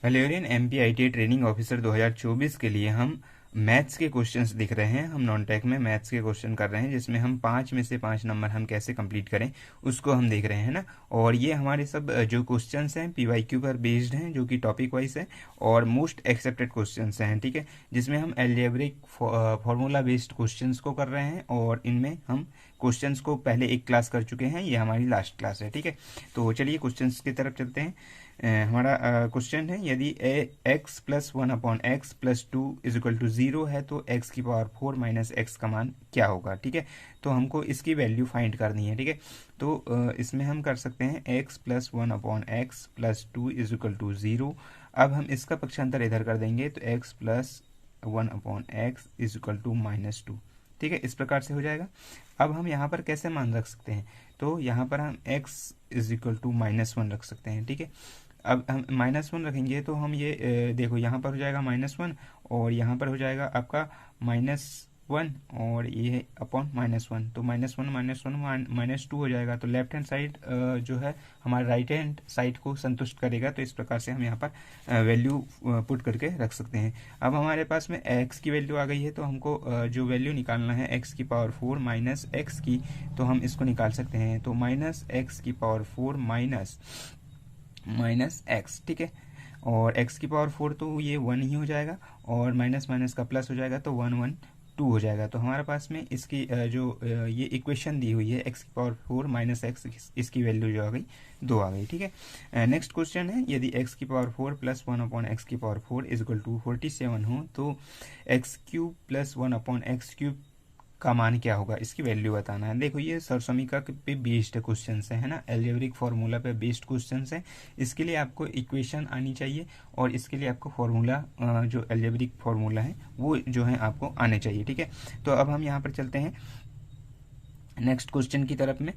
Valerian एमपीआईटी training officer 2024 के लिए हम मैथ्स के क्वेश्चंस दिख रहे हैं। हम नॉन टेक में मैथ्स के क्वेश्चन कर रहे हैं, जिसमें हम 5 में से 5 नंबर हम कैसे कंप्लीट करें उसको हम देख रहे हैं ना। और ये हमारे सब जो क्वेश्चंस हैं पीवाईक्यू पर बेस्ड हैं, जो कि टॉपिक वाइज है और मोस्ट एक्सेप्टेड क्वेश्चंस हैं, ठीक है। जिसमें हम एल्जेब्रिक फार्मूला बेस्ड क्वेश्चंस को कर रहे हैं और इनमें हम क्वेश्चंस को पहले एक क्लास कर चुके हैं, ये हमारी लास्ट क्लास है, ठीक है। तो चलिए क्वेश्चंस की तरफ चलते हैं। हमारा क्वेश्चन है, यदि x plus 1/x plus 2 is equal to 0 है तो x की पावर 4 माइनस एक्स का मान क्या होगा, ठीक है। तो हमको इसकी वैल्यू फाइंड करनी है, ठीक है। तो इसमें हम कर सकते हैं x plus 1/x plus 2 is equal to 0। अब हम इसका पक्षांतर इधर कर देंगे तो x plus 1/x is equal to -2, ठीक है। इस प्रकार से हो जाएगा। अब हम यहाँ पर कैसे मान रख सकते हैं, तो यहाँ पर हम x इज इक्वल टू -1 रख सकते हैं, ठीक है। अब हम -1 रखेंगे तो हम ये देखो यहाँ पर हो जाएगा -1 और यहाँ पर हो जाएगा आपका -1 और ये अपॉन -1, तो -1 -2 हो जाएगा। तो लेफ्ट हैंड साइड जो है हमारे राइट हैंड साइड को संतुष्ट करेगा। तो इस प्रकार से हम यहाँ पर वैल्यू पुट करके रख सकते हैं। अब हमारे पास में x की वैल्यू आ गई है, तो हमको जो वैल्यू निकालना है x की पावर 4 माइनस एक्स की, तो हम इसको निकाल सकते हैं। तो -x की पावर 4 माइनस एक्स, ठीक है। और x की पावर 4 तो ये 1 ही हो जाएगा और माइनस माइनस का प्लस हो जाएगा, तो 1 1 2 हो जाएगा। तो हमारे पास में इसकी जो ये इक्वेशन दी हुई है x की पावर 4 माइनस एक्स, इसकी वैल्यू जो आ गई 2 आ गई, ठीक है। नेक्स्ट क्वेश्चन है, यदि x की पावर 4 प्लस 1/x की पावर 4 इज इक्वल टू 47 हो तो x³ प्लस 1/x³ का मान क्या होगा, इसकी वैल्यू बताना है। देखो ये सरसमीका पे बेस्ड क्वेश्चन है ना, एल्जेब्रिक फार्मूला पे बेस्ड क्वेश्चन है। इसके लिए आपको इक्वेशन आनी चाहिए और इसके लिए आपको फार्मूला जो एल्जेब्रिक फार्मूला है वो जो है आपको आने चाहिए, ठीक है। तो अब हम यहाँ पर चलते हैं नेक्स्ट क्वेश्चन की तरफ में।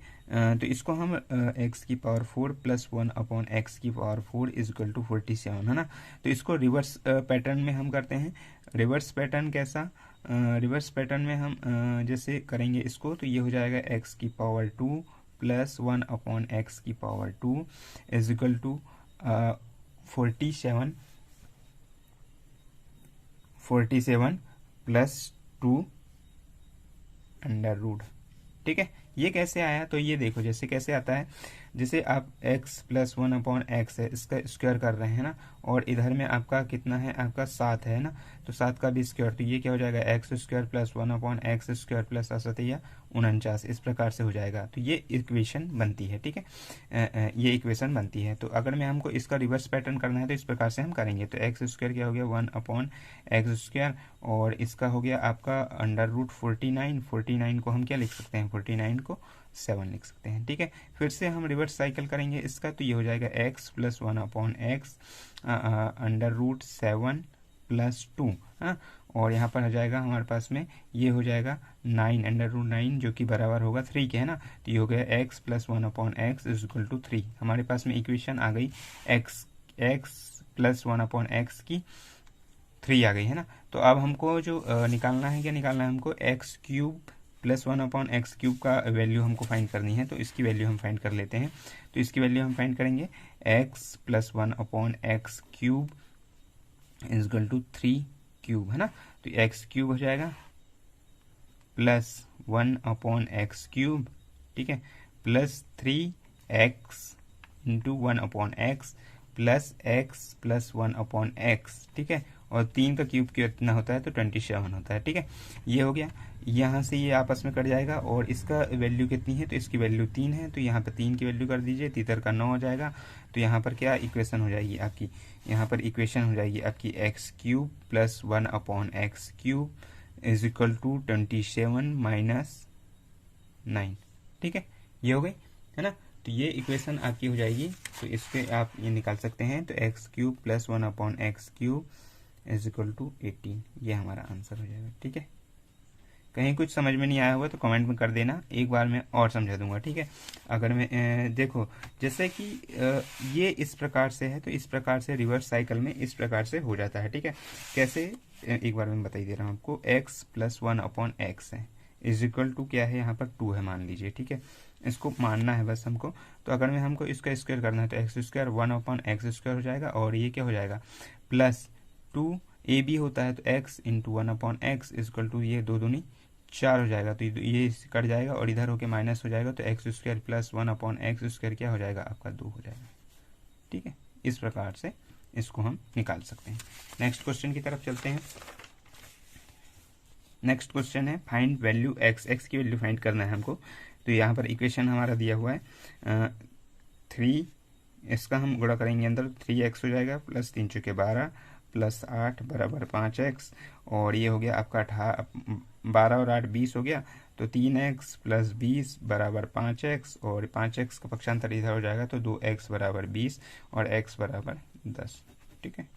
तो इसको हम x की पावर 4 प्लस 1/x की पावर 4 इज इक्वल टू 47 है ना। तो इसको रिवर्स पैटर्न में हम करते हैं। रिवर्स पैटर्न कैसा, रिवर्स पैटर्न में हम जैसे करेंगे इसको, तो ये हो जाएगा x की पावर 2 प्लस 1/x की power 2 is equal to 47 plus 2 under root, ठीक है। ये कैसे आया, तो ये देखो जैसे कैसे आता है, जैसे आप x प्लस 1/x है इसका स्क्वायर कर रहे हैं ना, और इधर में आपका कितना है, आपका 7 है ना, तो 7 का भी स्क्वायर, तो ये क्या हो जाएगा x² प्लस 1/x² प्लस 49, इस प्रकार से हो जाएगा। तो ये इक्वेशन बनती है, ठीक है। ये इक्वेशन बनती है। तो अगर मैं हमको इसका रिवर्स पैटर्न करना है तो इस प्रकार से हम करेंगे। तो x² क्या हो गया 1/x² और इसका हो गया आपका अंडर रूट 49 को हम क्या लिख सकते हैं, 49 को 7 लिख सकते हैं, ठीक है। फिर से हम रिवर्स साइकिल करेंगे इसका, तो ये हो जाएगा x plus 1/x under root 7 plus 2, हाँ। और यहाँ पर हो जाएगा हमारे पास में ये हो जाएगा 9 अंडर रूट 9 जो कि बराबर होगा 3 के, है ना। तो ये हो गया x plus 1/x is equal to 3। हमारे पास में इक्वेशन आ गई x प्लस 1/x की 3 आ गई, है ना। तो अब हमको जो निकालना है, क्या निकालना है हमको, x³ प्लस 1/x³ का वैल्यू हमको फाइंड करनी है। तो इसकी वैल्यू हम फाइंड कर लेते हैं। तो इसकी वैल्यू हम फाइंड करेंगे x plus 1/x³ is equal to 3³ है ना। तो x³ हो जाएगा प्लस 1/x³, ठीक है, plus 3x into 1/x plus x plus 1/x, ठीक है। और 3 का क्यूब कितना होता है, तो 27 होता है, ठीक है। ये हो गया, यहाँ से ये आपस में कट जाएगा और इसका वैल्यू कितनी है, तो इसकी वैल्यू 3 है, तो यहाँ पर 3 की वैल्यू कर दीजिए, 3 का 9 हो जाएगा। तो यहाँ पर क्या इक्वेशन हो जाएगी आपकी, यहाँ पर इक्वेशन हो जाएगी आपकी x³ plus 1/x³ is equal to 27 minus 9, ठीक है। ये हो गई, है ना। तो ये इक्वेशन आपकी हो जाएगी। तो इसके आप ये निकाल सकते हैं। तो x³ plus 1/x³ is equal to 18, ये हमारा आंसर हो जाएगा, ठीक है। कहीं कुछ समझ में नहीं आया हुआ तो कमेंट में कर देना, एक बार मैं और समझा दूंगा, ठीक है। अगर मैं देखो जैसे कि ये इस प्रकार से है, तो इस प्रकार से रिवर्स साइकिल में इस प्रकार से हो जाता है, ठीक है। कैसे, एक बार मैं बता ही दे रहा हूँ आपको। x प्लस 1/x है इज इक्वल टू क्या है, यहाँ पर 2 है मान लीजिए, ठीक है। इसको मानना है बस हमको। तो अगर में हमको इसका स्क्वायर करना है तो एक्स स्क्वायर 1/x² हो जाएगा, और ये क्या हो जाएगा प्लस 2ab होता है तो x into 1/x equal to ये 2 दूनी 4 हो जाएगा, तो ये कट जाएगा और इधर होके माइनस हो जाएगा, तो x² प्लस 1/x² क्या हो जाएगा आपका 2 हो जाएगा। ठीक है, इस प्रकार से इसको हम निकाल सकते हैं। नेक्स्ट क्वेश्चन की तरफ चलते हैं। नेक्स्ट क्वेश्चन है फाइंड वैल्यू x की वैल्यू फाइंड करना है हमको। तो यहाँ पर इक्वेशन हमारा दिया हुआ है 3, इसका हम गुणा करेंगे अंदर 3x हो जाएगा प्लस 3 चौके 12 प्लस 8 बराबर 5x, और ये हो गया आपका 12 और 8 20 हो गया, तो 3x प्लस 20 बराबर 5x, और 5x का पक्षांतर इधर हो जाएगा तो 2x बराबर 20 और x बराबर 10। ठीक है,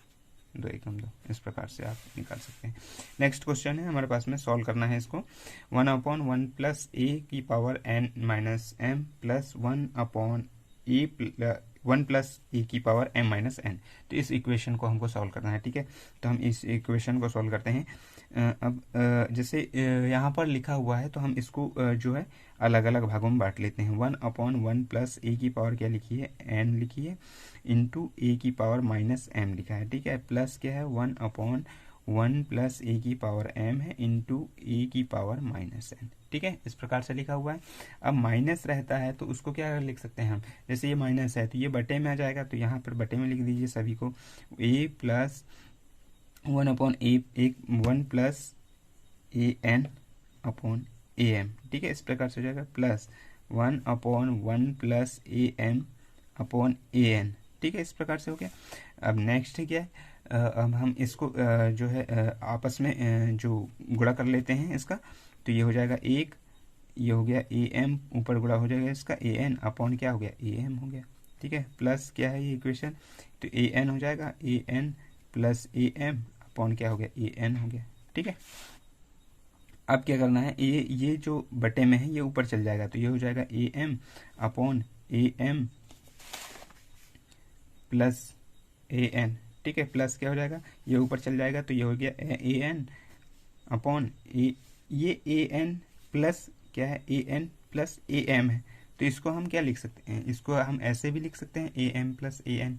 2 एकम 2, इस प्रकार से आप निकाल सकते हैं। नेक्स्ट क्वेश्चन है हमारे पास में, सॉल्व करना है इसको। 1/1 प्लस a की power n minus m plus 1 plus a की पावर m माइनस n। तो इस इक्वेशन को हमको सॉल्व करना है। ठीक है, तो हम इस इक्वेशन को सॉल्व करते हैं। अब जैसे यहाँ पर लिखा हुआ है तो हम इसको जो है अलग अलग भागों में बांट लेते हैं। 1/1 प्लस a की पावर क्या लिखी है n लिखी है, इंटू a की पावर माइनस m लिखा है। ठीक है, प्लस क्या है 1/1 प्लस a की पावर m है इंटू a की पावर माइनस n। ठीक है, इस प्रकार से लिखा हुआ है। अब माइनस रहता है तो उसको क्या लिख सकते हैं हम, जैसे ये माइनस है तो ये बटे में आ जाएगा, तो यहाँ पर बटे में लिख दीजिए सभी को, a plus 1 plus an upon am। ठीक है, इस प्रकार से हो जाएगा plus 1/1 plus am upon an। ठीक है, इस प्रकार से हो गया। अब नेक्स्ट है क्या है, अब हम इसको जो है आपस में जो गुणा कर लेते हैं इसका, तो ये हो जाएगा 1, ये हो गया am, ऊपर गुणा हो जाएगा इसका an अपॉन क्या हो गया am हो गया। ठीक है, प्लस क्या है ये इक्वेशन, तो an हो जाएगा an प्लस am अपॉन क्या हो गया an हो गया। ठीक है, अब क्या करना है, ये जो बटे में है ये ऊपर चल जाएगा, तो ये हो जाएगा am upon am plus an। ठीक है, प्लस क्या हो जाएगा, ये ऊपर चल जाएगा, तो ये हो गया an अपॉन ये an प्लस क्या है an प्लस am है, तो इसको हम क्या लिख सकते हैं, इसको हम ऐसे भी लिख सकते हैं am प्लस an।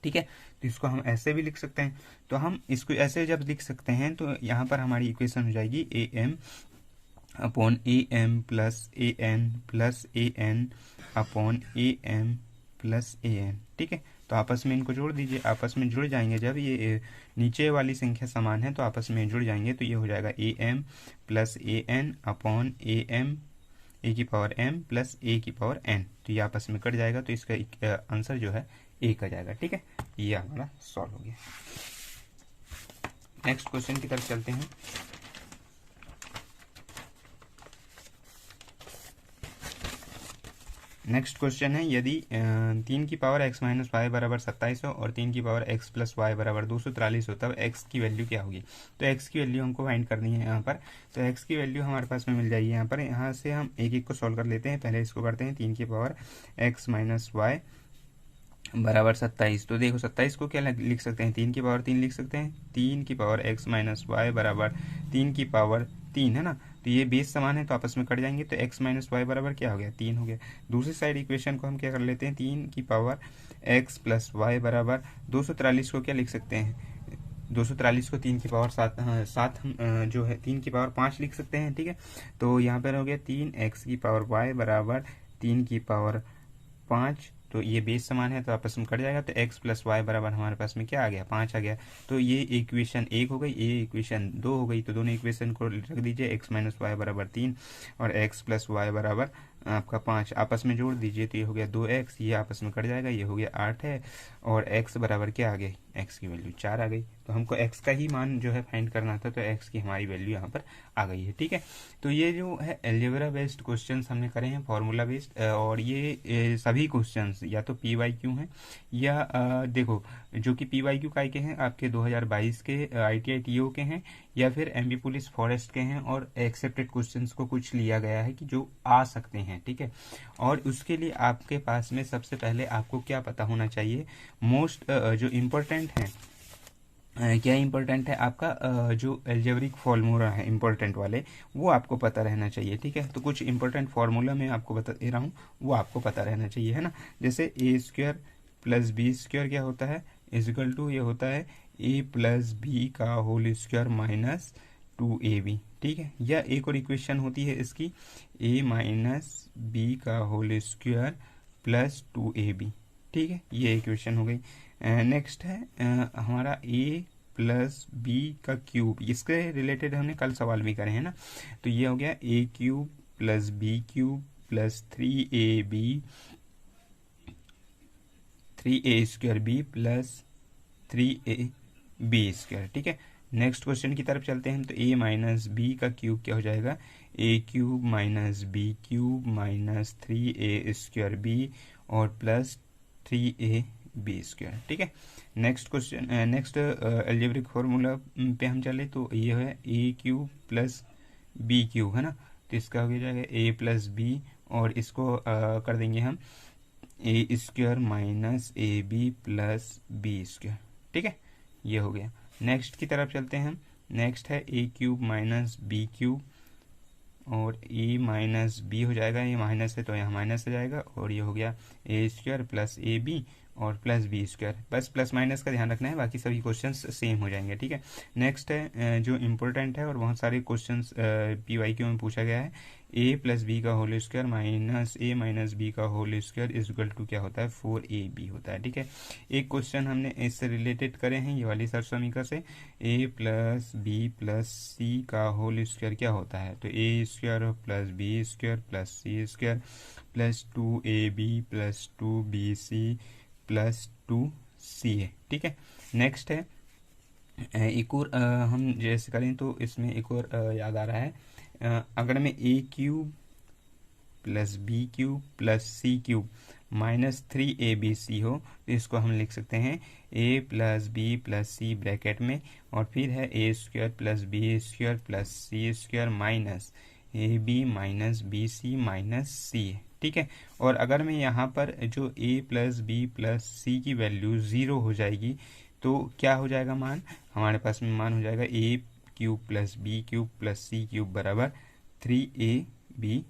ठीक है, तो इसको हम ऐसे भी लिख सकते हैं। तो हम इसको ऐसे जब लिख सकते हैं तो यहाँ पर हमारी इक्वेशन हो जाएगी am upon am plus an plus an upon am plus an। ठीक है, तो आपस में इनको जोड़ दीजिए, आपस में जुड़ जाएंगे, जब ये नीचे वाली संख्या समान है तो आपस में जुड़ जाएंगे, तो ये हो जाएगा am plus an upon am a की पावर m प्लस a की पावर n। तो ये आपस में कट जाएगा, तो इसका आंसर जो है एक आ जाएगा। ठीक है, ये हमारा सॉल्व हो गया। नेक्स्ट क्वेश्चन की तरफ चलते हैं। नेक्स्ट क्वेश्चन है, यदि 3 की पावर x माइनस वाई बराबर 27 हो और 3 की पावर x प्लस वाई बराबर 243 हो, तब x की वैल्यू क्या होगी। तो x की वैल्यू हमको फाइंड करनी है यहाँ पर। तो x की वैल्यू हमारे पास में मिल जाएगी यहाँ पर। यहाँ से हम एक एक को सॉल्व कर लेते हैं। पहले इसको करते हैं 3 की पावर x माइनस वाई बराबर 27। तो देखो 27 को क्या लिख सकते हैं, 3 की पावर 3 लिख सकते हैं। 3 की पावर x माइनस वाई बराबर 3 की पावर 3 है ना, तो ये बेस समान है तो आपस में कट जाएंगे, तो x माइनस वाई बराबर क्या हो गया 3 हो गया। दूसरी साइड इक्वेशन को हम क्या कर लेते हैं, 3 की पावर x प्लस वाई बराबर 243 को क्या लिख सकते हैं, 243 को 3 की पावर 7 हम जो है 3 की पावर 5 लिख सकते हैं। ठीक है, तो यहाँ पर हो गया 3x की पावर y बराबर 3 की पावर 5, तो ये बेस समान है तो आपस में कट जाएगा, तो x प्लस वाई बराबर हमारे पास में क्या आ गया 5 आ गया। तो ये इक्वेशन 1 हो गई, ये इक्वेशन 2 हो गई, तो दोनों इक्वेशन को रख दीजिए, x माइनस वाई बराबर 3 और x प्लस वाई बराबर आपका 5 आपस में जोड़ दीजिए, तो ये हो गया 2x, ये आपस में कट जाएगा, ये हो गया 8 है, और x बराबर क्या आ गई, x की वैल्यू 4 आ गई। तो हमको x का ही मान जो है फाइंड करना था, तो x की हमारी वैल्यू यहाँ पर आ गई है। ठीक है, तो ये जो है अलजेब्रा बेस्ड क्वेश्चंस हमने करे हैं, फार्मूला बेस्ड, और ये सभी क्वेश्चंस या तो PYQ हैं या देखो जो कि PYQ काय के हैं आपके 2022 के ITI TO के हैं, या फिर MB पुलिस फॉरेस्ट के हैं, और एक्सेप्टेड क्वेश्चंस को कुछ लिया गया है कि जो आ सकते हैं। ठीक है, और उसके लिए आपके पास में सबसे पहले आपको क्या पता होना चाहिए, मोस्ट जो इम्पोर्टेंट हैं क्या इंपॉर्टेंट है आपका जो एल्जेब्रिक फॉर्मूला है इंपॉर्टेंट वाले, वो आपको पता रहना चाहिए। ठीक है, तो कुछ इंपॉर्टेंट फार्मूला मैं आपको बता दे रहा हूँ, वो आपको पता रहना चाहिए, है ना। जैसे ए स्क्वायर प्लस बी स्क्वायर क्या होता है, इजिकल टू ये होता है ए प्लस बी का होल स्क्वायर माइनस 2ab। ठीक है, या एक और इक्वेशन होती है इसकी, ए माइनस बी का होल स्क्वायर प्लस 2ab। ठीक है, ये इक्वेशन हो गई। नेक्स्ट है हमारा ए प्लस बी का क्यूब, इसके रिलेटेड हमने कल सवाल भी करे हैं ना। तो ये हो गया a cube plus b cube plus 3a square b plus 3ab square. ठीक है, नेक्स्ट क्वेश्चन की तरफ चलते हैं। तो a माइनस बी का क्यूब क्या हो जाएगा, a cube minus b cube minus 3a square b और प्लस 3ab स्क्वायर। ठीक है, next question, next algebraic formula पे हम चले तो ये है a cube plus b cube, है ना। तो इसका हो जाएगा a प्लस बी और इसको कर देंगे हम a square minus a b plus b square. ठीक है, ये हो गया। नेक्स्ट की तरफ चलते हैं हम। नेक्स्ट है a cube minus b cube और ए माइनस बी हो जाएगा, ये माइनस है तो यहाँ माइनस हो जाएगा, और ये हो गया ए स्क्वायर प्लस ए बी और प्लस बी स्क्वायर। बस प्लस माइनस का ध्यान रखना है, बाकी सभी क्वेश्चंस सेम हो जाएंगे। ठीक है, नेक्स्ट है जो इम्पोर्टेंट है और बहुत सारे क्वेश्चंस PYQ में पूछा गया है, ए प्लस बी का whole square minus A minus B का whole square is equal to क्या होता है, 4ab होता है। ठीक है, एक क्वेश्चन हमने इससे रिलेटेड करे हैं, ये वाली सर समीकरण से, a plus b plus c का होल स्क्वायर क्या होता है, तो a square plus b square plus c square plus 2ab plus 2bc plus 2ca। ठीक है, नेक्स्ट है एक और हम जैसे करें तो इसमें एक और याद आ रहा है, अगर मैं a cube plus b cube plus c cube minus 3abc हो तो इसको हम लिख सकते हैं a plus b plus c bracket में, और फिर है a square plus b square plus c square minus a b minus b c minus c. ठीक है, और अगर मैं यहाँ पर जो a plus b plus c की वैल्यू 0 हो जाएगी तो क्या हो जाएगा मान, हमारे पास में मान हो जाएगा a cube plus b cube plus c cube बराबर 3ab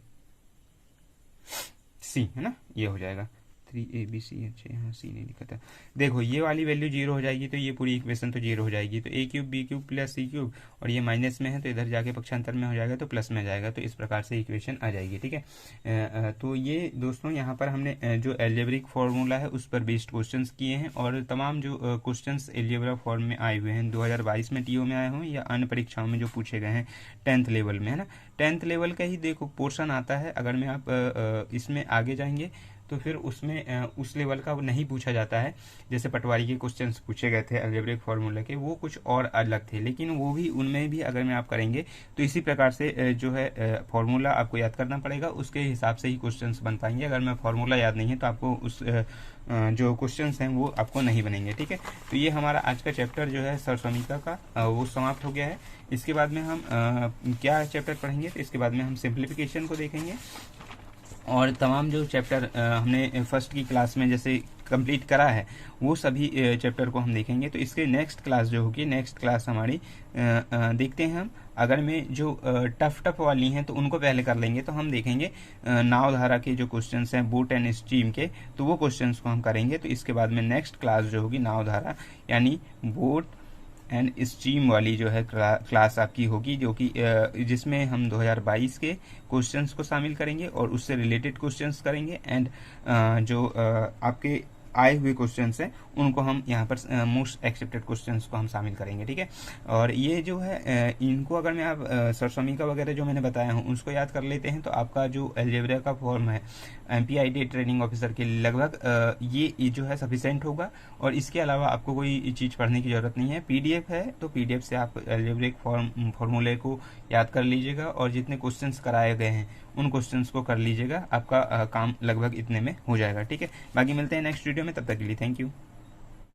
सी, है ना, ये हो जाएगा 3abc। अच्छा यहाँ सी नहीं लिखा था, देखो ये वाली वैल्यू 0 हो जाएगी तो ये पूरी इक्वेशन तो 0 हो जाएगी। तो ए cube B cube plus c cube, और ये माइनस में है तो इधर जाके पक्षांतर में हो जाएगा तो प्लस में जाएगा, तो इस प्रकार से इक्वेशन आ जाएगी। ठीक है, तो ये दोस्तों यहाँ पर हमने जो एल्जेब्रिक फार्मूला है उस पर बेस्ड क्वेश्चन किए हैं, और तमाम जो क्वेश्चन एल्जेब्रा फॉर्म में आए हुए हैं 2022 में TO में आए हों या अन्य परीक्षाओं में जो पूछे गए हैं 10th लेवल में, है ना। 10th लेवल का ही देखो पोर्शन आता है, अगर मैं आप इसमें आगे जाएंगे तो फिर उसमें उस लेवल का नहीं पूछा जाता है। जैसे पटवारी के क्वेश्चंस पूछे गए थे अलजेब्रिक फार्मूला के, वो कुछ और अलग थे, लेकिन वो भी उनमें भी अगर मैं आप करेंगे तो इसी प्रकार से जो है फार्मूला आपको याद करना पड़ेगा, उसके हिसाब से ही क्वेश्चंस बन पाएंगे। अगर मैं फार्मूला याद नहीं है तो आपको उस जो क्वेश्चंस हैं वो आपको नहीं बनेंगे। ठीक है, तो ये हमारा आज का चैप्टर जो है सरसमीका का वो समाप्त हो गया है। इसके बाद में हम क्या चैप्टर पढ़ेंगे, तो इसके बाद में हम सिंप्लीफिकेशन को देखेंगे, और तमाम जो चैप्टर हमने फर्स्ट की क्लास में जैसे कंप्लीट करा है वो सभी चैप्टर को हम देखेंगे। तो इसके नेक्स्ट क्लास जो होगी, नेक्स्ट क्लास हमारी देखते हैं हम, अगर में जो टफ वाली हैं तो उनको पहले कर लेंगे। तो हम देखेंगे नावधारा के जो क्वेश्चंस हैं बोट एंड स्ट्रीम के, तो वो क्वेश्चंस को हम करेंगे। तो इसके बाद में नेक्स्ट क्लास जो होगी नावधारा यानी बोट एंड स्ट्रीम वाली जो है क्लास आपकी होगी, जो कि जिसमें हम 2022 के क्वेश्चंस को शामिल करेंगे और उससे रिलेटेड क्वेश्चंस करेंगे, एंड जो आपके आए हुए क्वेश्चंस हैं उनको हम यहाँ पर मोस्ट एक्सेप्टेड क्वेश्चंस को हम शामिल करेंगे। ठीक है, और ये जो है इनको अगर मैं आप सरसमीका वगैरह जो मैंने बताया हूँ उसको याद कर लेते हैं तो आपका जो अलजेब्रा का फॉर्म है MPIT ट्रेनिंग ऑफिसर के लगभग ये जो है सफिशेंट होगा, और इसके अलावा आपको कोई चीज़ पढ़ने की ज़रूरत नहीं है। PDF है तो PDF से आप अलजेब्रिक फॉर्मूले को याद कर लीजिएगा, और जितने क्वेश्चंस कराए गए हैं उन क्वेश्चंस को कर लीजिएगा, आपका काम लगभग इतने में हो जाएगा। ठीक है, बाकी मिलते हैं नेक्स्ट वीडियो में, तब तक के लिए थैंक यू।